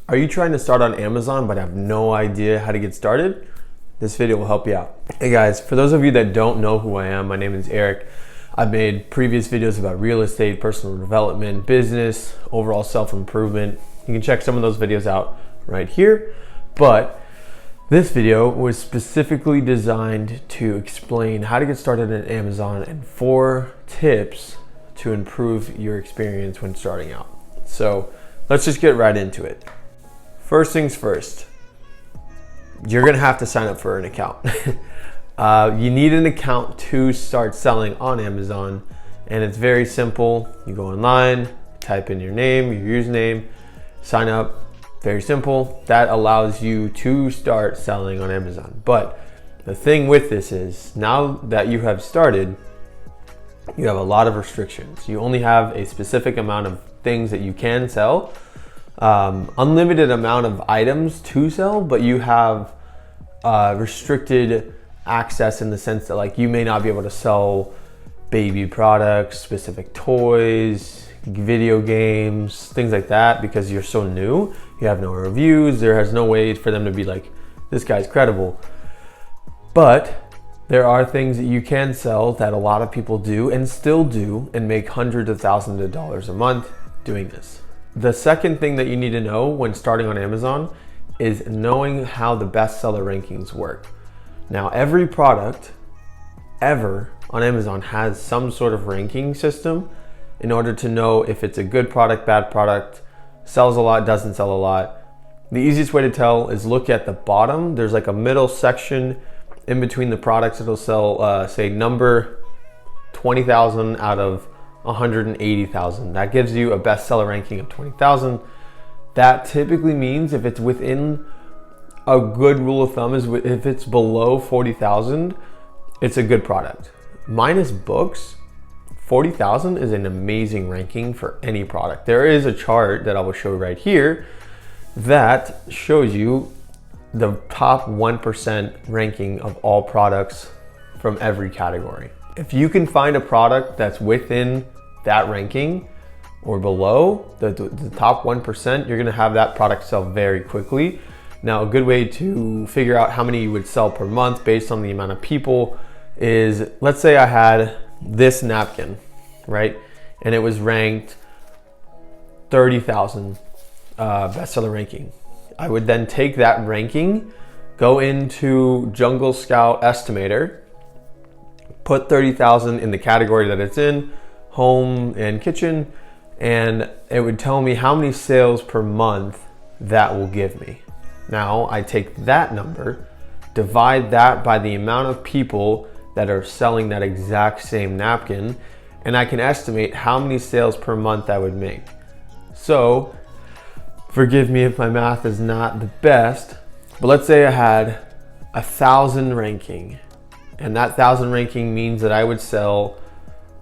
Are you trying to start on Amazon but have no idea how to get started? This video will help you out. Hey guys, for those of you that don't know who I am, my name is Eric. I've made previous videos about real estate, personal development, business, overall self-improvement. You can check some of those videos out right here. But this video was specifically designed to explain how to get started on Amazon and 4 tips to improve your experience when starting out. So let's just get right into it. First things first, you're gonna have to sign up for an account. You need an account to start selling on Amazon, and it's very simple. You go online, type in your name, your username, sign up, very simple. That allows you to start selling on Amazon. But the thing with this is, now that you have started, you have a lot of restrictions. You only have a specific amount of things that you can sell, unlimited amount of items to sell, but you have restricted access in the sense that, like, you may not be able to sell baby products, specific toys, video games, things like that, because you're so new. You have no reviews. There has no way for them to be like, this guy's credible. But there are things that you can sell that a lot of people do and still do and make hundreds of thousands of dollars a month doing this. The second thing that you need to know when starting on Amazon is knowing how the bestseller rankings work. Now, every product ever on Amazon has some sort of ranking system in order to know if it's a good product, bad product, sells a lot, doesn't sell a lot. The easiest way to tell is look at the bottom. There's like a middle section in between the products. It'll sell, say, number 20,000 out of 180,000. That gives you a bestseller ranking of 20,000. That typically means if it's within a good rule of thumb is if it's below 40,000, it's a good product. Minus books, 40,000 is an amazing ranking for any product. There is a chart that I will show right here that shows you the top 1% ranking of all products from every category. If you can find a product that's within that ranking or below the top 1%, you're gonna have that product sell very quickly. Now, a good way to figure out how many you would sell per month based on the amount of people is, let's say I had this napkin, right? And it was ranked 30,000 bestseller ranking. I would then take that ranking, go into Jungle Scout Estimator, put 30,000 in the category that it's in, home and kitchen, and it would tell me how many sales per month that will give me. Now I take that number, divide that by the amount of people that are selling that exact same napkin, and I can estimate how many sales per month I would make. So, forgive me if my math is not the best, but let's say I had 1,000 ranking, and that 1,000 ranking means that I would sell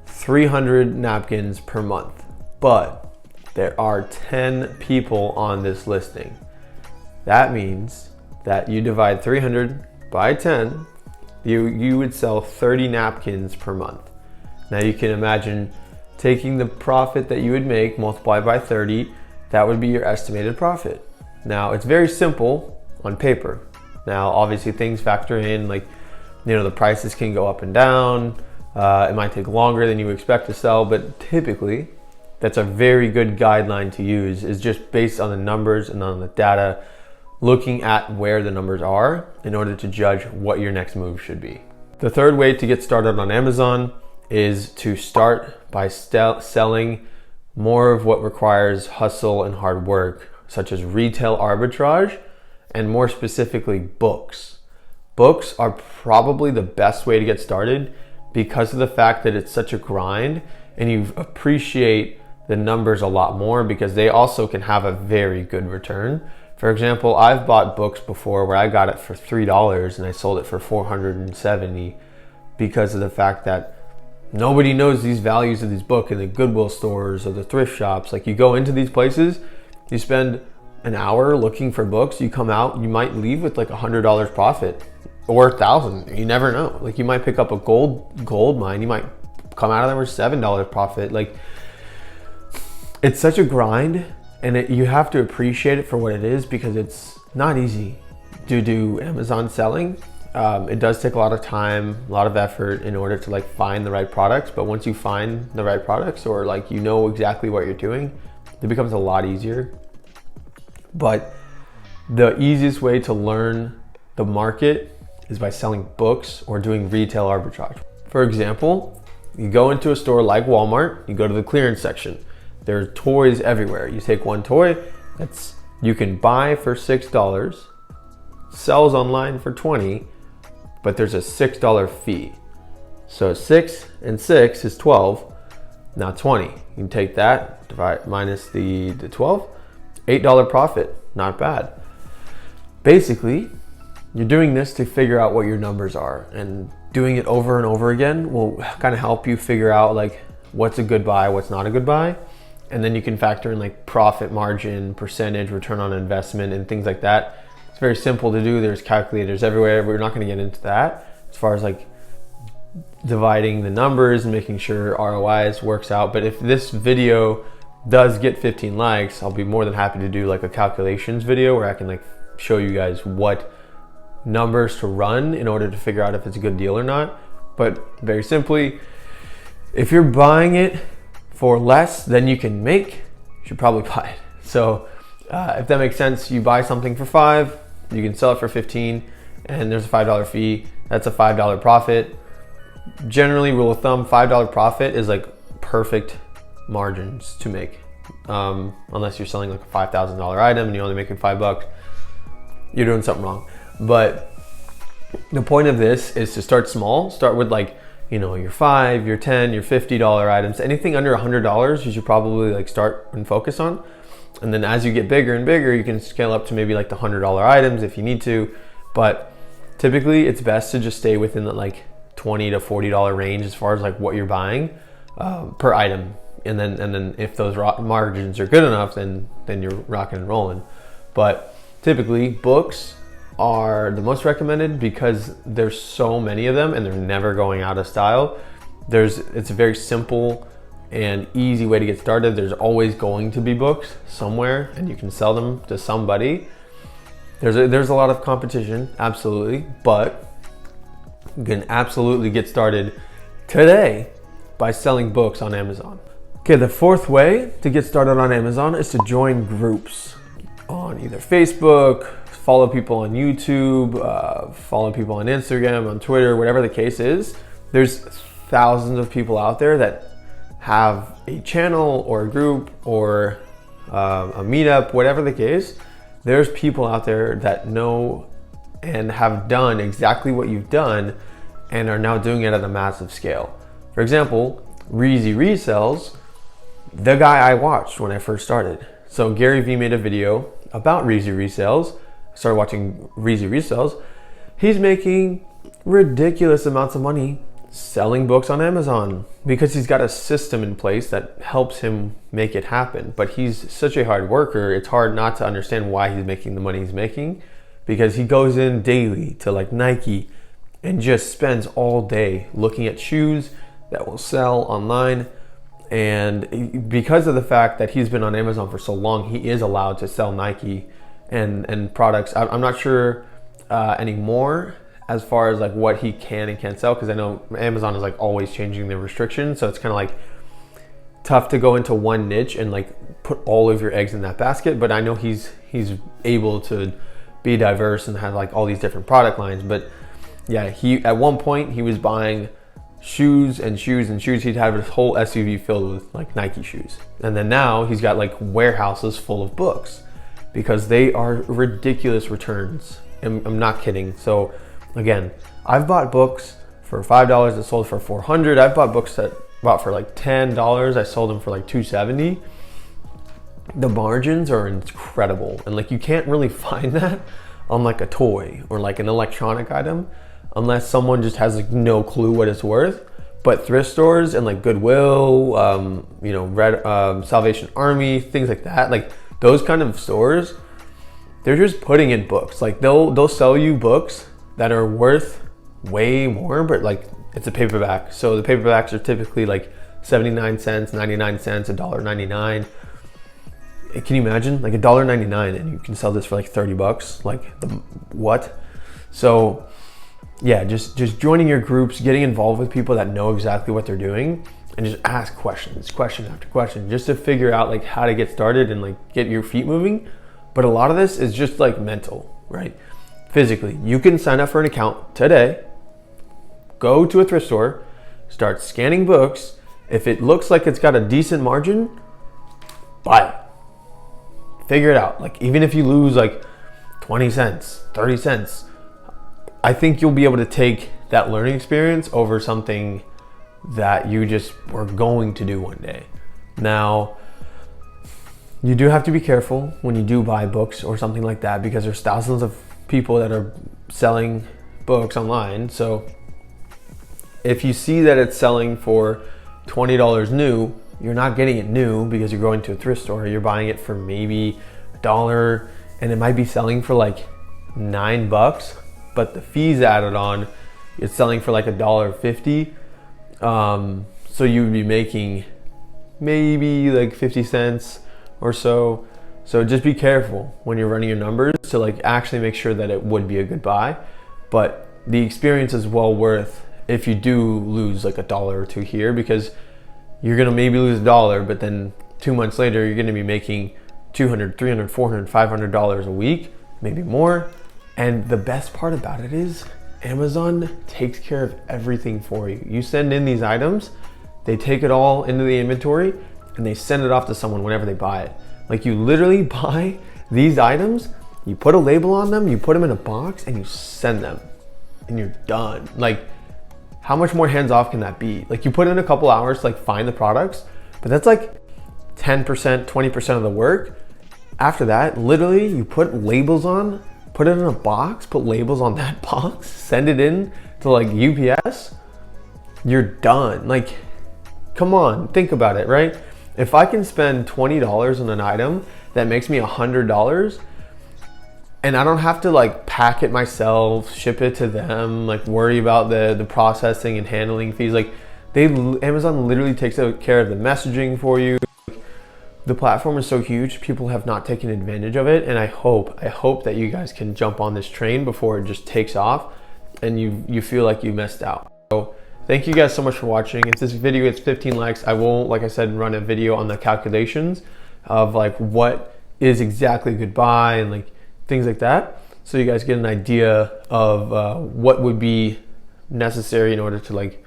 300 napkins per month, but there are 10 people on this listing. That means that you divide 300 by 10, you would sell 30 napkins per month. Now you can imagine taking the profit that you would make, multiplied by 30, that would be your estimated profit. Now, it's very simple on paper. Now, obviously things factor in, like, you know, the prices can go up and down. It might take longer than you expect to sell, but typically that's a very good guideline to use, is just based on the numbers and on the data, looking at where the numbers are in order to judge what your next move should be. The third way to get started on Amazon is to start by selling more of what requires hustle and hard work, such as retail arbitrage, and more specifically, books. Books are probably the best way to get started because of the fact that it's such a grind, and you appreciate the numbers a lot more because they also can have a very good return. For example, I've bought books before where I got it for $3 and I sold it for $470 because of the fact that nobody knows these values of these books in the Goodwill stores or the thrift shops. Like, you go into these places, you spend an hour looking for books, you come out, you might leave with like $100 profit or $1,000. You never know. Like, you might pick up a gold mine, you might come out of there with $7 profit. Like, it's such a grind And you have to appreciate it for what it is, because it's not easy to do Amazon selling. It does take a lot of time, a lot of effort in order to like find the right products. But once you find the right products, or like you know exactly what you're doing, it becomes a lot easier. But the easiest way to learn the market is by selling books or doing retail arbitrage. For example, you go into a store like Walmart, you go to the clearance section. There are toys everywhere. You take one toy that's you can buy for $6, sells online for $20, but there's a $6 fee. So 6 and 6 is 12, not 20. You can take that, divide minus the 12, $8 profit, not bad. Basically, you're doing this to figure out what your numbers are, and doing it over and over again will kind of help you figure out like what's a good buy, what's not a good buy. And then you can factor in like profit margin, percentage, return on investment, and things like that. It's very simple to do. There's calculators everywhere. We're not going to get into that as far as like dividing the numbers and making sure ROIs works out. But if this video does get 15 likes, I'll be more than happy to do like a calculations video where I can like show you guys what numbers to run in order to figure out if it's a good deal or not. But very simply, if you're buying it for less than you can make, you should probably buy it. So if that makes sense, you buy something for $5, you can sell it for $15, and there's a $5 fee. That's a $5 profit. Generally, rule of thumb, $5 profit is like perfect margins to make. Unless you're selling like a $5,000 item and you're only making $5, you're doing something wrong. But the point of this is to start small. Start with like, you know, your $5, your $10, your $50 items. Anything under $100, you should probably like start and focus on. And then as you get bigger and bigger, you can scale up to maybe like the $100 items if you need to. But typically it's best to just stay within the like $20 to $40 range as far as like what you're buying per item. And then if those margins are good enough, then you're rocking and rolling. But typically books are the most recommended because there's so many of them and they're never going out of style. It's a very simple and easy way to get started. There's always going to be books somewhere and you can sell them to somebody. There's a lot of competition, absolutely, but you can absolutely get started today by selling books on Amazon. Okay, the fourth way to get started on Amazon is to join groups on either Facebook, follow people on YouTube, follow people on Instagram, on Twitter, whatever the case is. There's thousands of people out there that have a channel or a group or a meetup, whatever the case. There's people out there that know and have done exactly what you've done and are now doing it at a massive scale. For example, Reezy Resells, the guy I watched when I first started. So Gary Vee made a video about Reezy Resells. I started watching Reezy Resells. He's making ridiculous amounts of money selling books on Amazon because he's got a system in place that helps him make it happen. But he's such a hard worker, it's hard not to understand why he's making the money he's making, because he goes in daily to like Nike and just spends all day looking at shoes that will sell online. And because of the fact that he's been on Amazon for so long, he is allowed to sell Nike and products. I'm not sure anymore as far as like what he can and can't sell, because I know Amazon is like always changing their restrictions, so it's kind of like tough to go into one niche and like put all of your eggs in that basket. But I know he's able to be diverse and have like all these different product lines. But yeah, he at one point he was buying shoes and shoes and shoes. He'd have his whole SUV filled with like Nike shoes, and then now he's got like warehouses full of books because they are ridiculous returns. I'm not kidding. So again, I've bought books for $5 that sold for $400. I've bought books that bought for like $10. I sold them for like $270. The margins are incredible, and like you can't really find that on like a toy or like an electronic item unless someone just has like no clue what it's worth. But thrift stores and like Goodwill, Salvation Army, things like that, like those kind of stores, they're just putting in books. Like they'll sell you books that are worth way more, but like it's a paperback. So the paperbacks are typically like 79 cents, 99 cents, $1.99. can you imagine like $1.99 and you can sell this for like 30 bucks? Like what? So yeah, just joining your groups, getting involved with people that know exactly what they're doing, and just ask questions, question after question, just to figure out like how to get started and like get your feet moving. But a lot of this is just like mental, right? Physically, you can sign up for an account today, go to a thrift store, start scanning books. If it looks like it's got a decent margin, buy it. Figure it out. Like even if you lose like 20 cents, 30 cents, I think you'll be able to take that learning experience over something that you just were going to do one day. Now, you do have to be careful when you do buy books or something like that, because there's thousands of people that are selling books online. So if you see that it's selling for $20 new, you're not getting it new because you're going to a thrift store. You're buying it for maybe $1 and it might be selling for like $9, but the fees added on, it's selling for like $1.50. So you would be making maybe like 50 cents or so. So just be careful when you're running your numbers to like actually make sure that it would be a good buy. But the experience is well worth if you do lose like $1 or $2 here, because you're gonna maybe lose $1, but then 2 months later, you're gonna be making $200, $300, $400, $500 a week, maybe more. And the best part about it is Amazon takes care of everything for you. You send in these items, they take it all into the inventory and they send it off to someone whenever they buy it. Like you literally buy these items, you put a label on them, you put them in a box and you send them and you're done. Like how much more hands off can that be? Like you put in a couple hours to like find the products, but that's like 10%, 20% of the work. After that, literally you put labels on, put it in a box, put labels on that box, send it in to like UPS, you're done. Like, come on, think about it, right? If I can spend $20 on an item that makes me $100, and I don't have to like pack it myself, ship it to them, like worry about the processing and handling fees. Like Amazon literally takes care of the messaging for you. The platform is so huge, people have not taken advantage of it, and I hope that you guys can jump on this train before it just takes off and you feel like you missed out. So thank you guys so much for watching. If this video gets 15 likes, I will, like I said, run a video on the calculations of like what is exactly a good buy and like things like that, so you guys get an idea of what would be necessary in order to like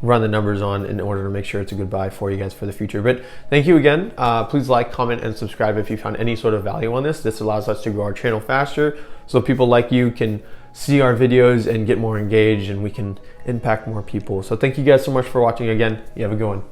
run the numbers on in order to make sure it's a good buy for you guys for the future. But thank you again. Please like, comment, and subscribe if you found any sort of value on this. This allows us to grow our channel faster so people like you can see our videos and get more engaged and we can impact more people. So thank you guys so much for watching again. You have a good one.